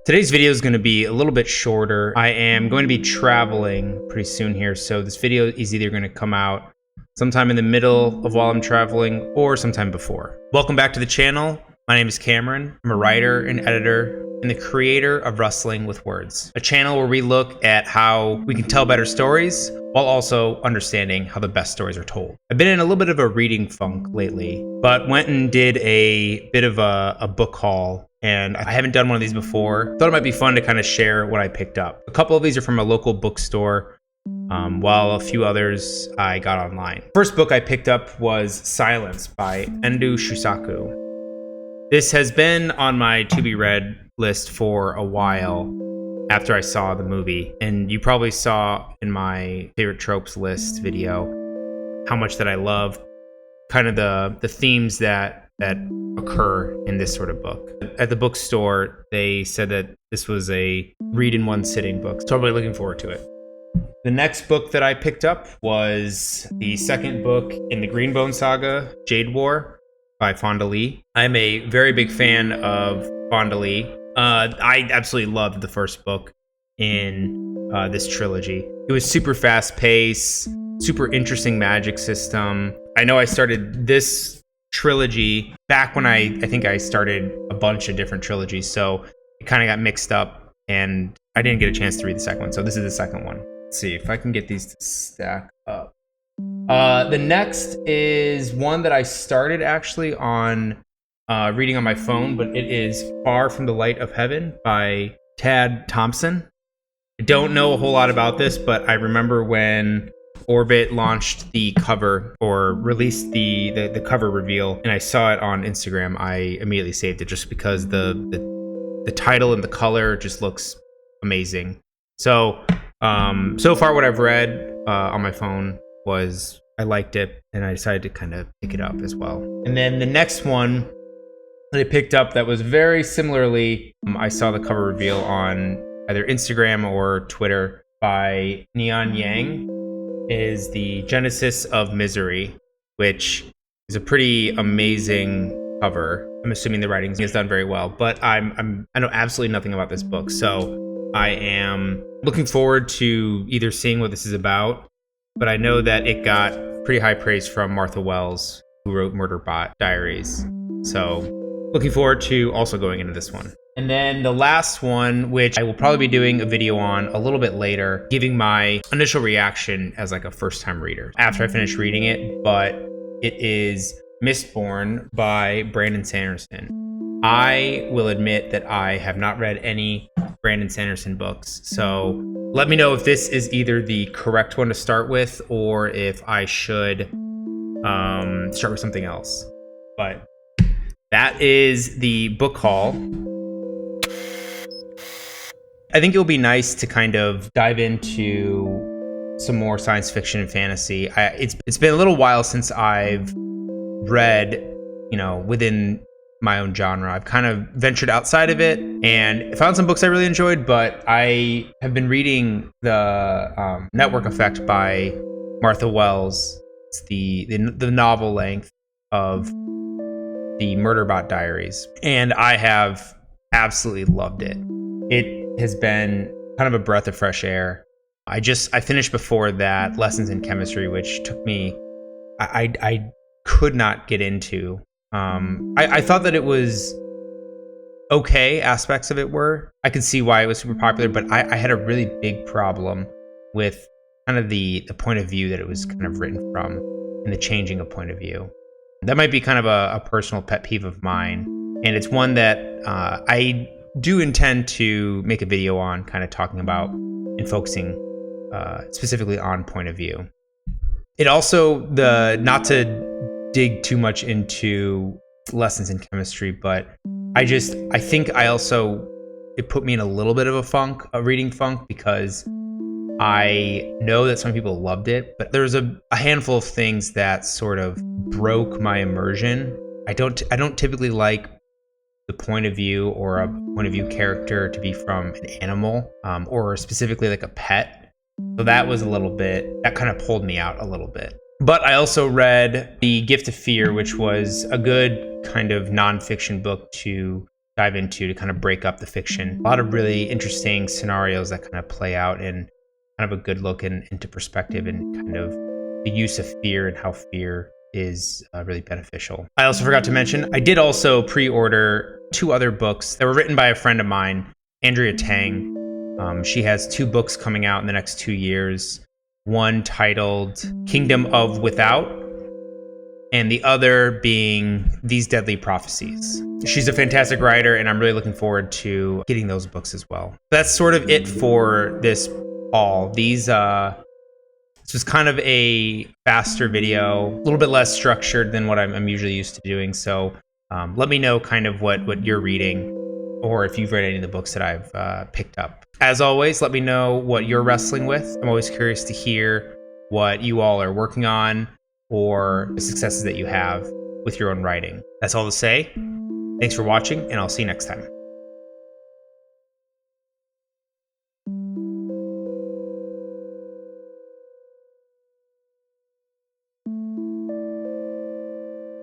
Today's video is going to be a little bit shorter. I am going to be traveling pretty soon here, so this video is either going to come out sometime in the middle of while I'm traveling or sometime before. Welcome back to the channel. My name is Cameron. I'm a writer and editor and the creator of Rustling with Words, a channel where we look at how we can tell better stories while also understanding how the best stories are told. I've been in a little bit of a reading funk lately, but went and did a bit of a book haul, and I haven't done one of these before. Thought it might be fun to kind of share what I picked up. A couple of these are from a local bookstore, while a few others I got online. First book I picked up was Silence by Endu Shusaku. This has been on my to-be-read list for a while after I saw the movie, and you probably saw in my favorite tropes list video how much that I love kind of the themes that occur in this sort of book. At the bookstore, they said that this was a read in one sitting book, so I'm really looking forward to it. The next book that I picked up was the second book in the Greenbone saga, Jade War by Fonda Lee. I'm a very big fan of Fonda Lee. I absolutely loved the first book in this trilogy. It was super fast paced, super interesting magic system. I know I started this trilogy back when I think I started a bunch of different trilogies, so it kind of got mixed up and I didn't get a chance to read the second one. So this is the second one. Let's see if I can get these to stack up. The next is one that I started actually on reading on my phone, but it is Far from the Light of Heaven by Tad Thompson. I don't know a whole lot about this, but I remember when Orbit launched the cover or released the cover reveal, and I saw it on Instagram. I immediately saved it just because the title and the color just looks amazing. So so far what I've read on my phone was I liked it, and I decided to kind of pick it up as well. And then the next one that I picked up that was very similarly, I saw the cover reveal on either Instagram or Twitter, by Neon Yang, is the Genesis of Misery, which is a pretty amazing cover. I'm assuming the writing is done very well, but I know absolutely nothing about this book, so I am looking forward to either seeing what this is about, but I know that it got pretty high praise from Martha Wells, who wrote Murderbot Diaries. So looking forward to also going into this one. And then the last one, which I will probably be doing a video on a little bit later, giving my initial reaction as like a first-time reader after I finish reading it, but it is Mistborn by Brandon Sanderson. I will admit that I have not read any Brandon Sanderson books, so let me know if this is either the correct one to start with or if I should start with something else. But that is the book haul. I think it'll be nice to kind of dive into some more science fiction and fantasy. It's been a little while since I've read, within my own genre. I've kind of ventured outside of it and found some books I really enjoyed, but I have been reading the Network Effect by Martha Wells. It's the novel length of the Murderbot Diaries, and I have absolutely loved it. It has been kind of a breath of fresh air. I finished before that Lessons in Chemistry, which took me, I could not get into. I thought that it was okay, aspects of it were. I could see why it was super popular, but I had a really big problem with kind of the point of view that it was kind of written from and the changing of point of view. That might be kind of a personal pet peeve of mine, and it's one that I do intend to make a video on, kind of talking about and focusing specifically on point of view. It also, not to dig too much into Lessons in Chemistry, but I think it put me in a little bit of a reading funk, because I know that some people loved it, but there's a handful of things that sort of broke my immersion. I don't typically like the point of view or a point of view character to be from an animal, or specifically like a pet. So that kind of pulled me out a little bit. But I also read The Gift of Fear, which was a good kind of nonfiction book to dive into to kind of break up the fiction. A lot of really interesting scenarios that kind of play out, and kind of a good look into perspective and kind of the use of fear and how fear is really beneficial. I also forgot to mention, I did also pre-order 2 other books that were written by a friend of mine, Andrea Tang. She has 2 books coming out in the next 2 years. One titled Kingdom of Without, and the other being These Deadly Prophecies. She's a fantastic writer, and I'm really looking forward to getting those books as well. That's sort of it for this haul. This was kind of a faster video, a little bit less structured than what I'm usually used to doing. So let me know kind of what you're reading, or if you've read any of the books that I've picked up. As always, let me know what you're wrestling with. I'm always curious to hear what you all are working on, or the successes that you have with your own writing. That's all to say. Thanks for watching, and I'll see you next time.